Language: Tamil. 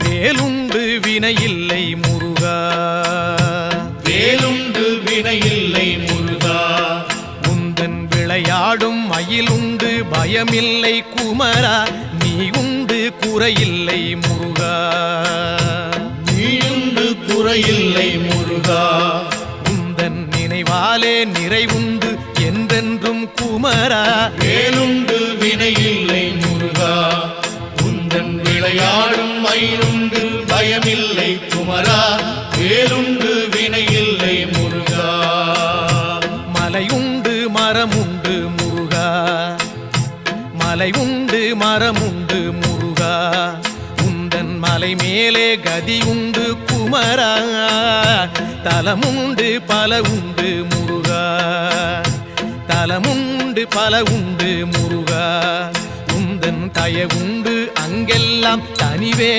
வேலுண்டு வினையில்லை முருகா, வேலுண்டு வினையில்லை முருகா. உந்தன் விளையாடும் மயிலுண்டு பயமில்லை குமரா, நீ உண்டு குறையில்லை முருகா, நீயுண்டு குறையில்லை முருகா. உந்தன் நினைவாலே நிறைவுண்டு என்றென்றும் குமரா, வேலுண்டு வினையில்லை முருகா. உந்தன் விளையாடும் மயிலுண்டு பயமில்லை குமரா, வேலுண்டு வினையில்லை முருகா. மலையுண்டு மரமுண்டு முருகா, மலை உண்டு மரமுண்டு முருகா, உந்தன் மலை மேலே கதி உண்டு குமரா, தலமுண்டு பல உண்டு முருகா, தலமுண்டு பல உண்டு முருகா, உந்தன் தயவுண்டு அங்கெல்லாம் தனிவே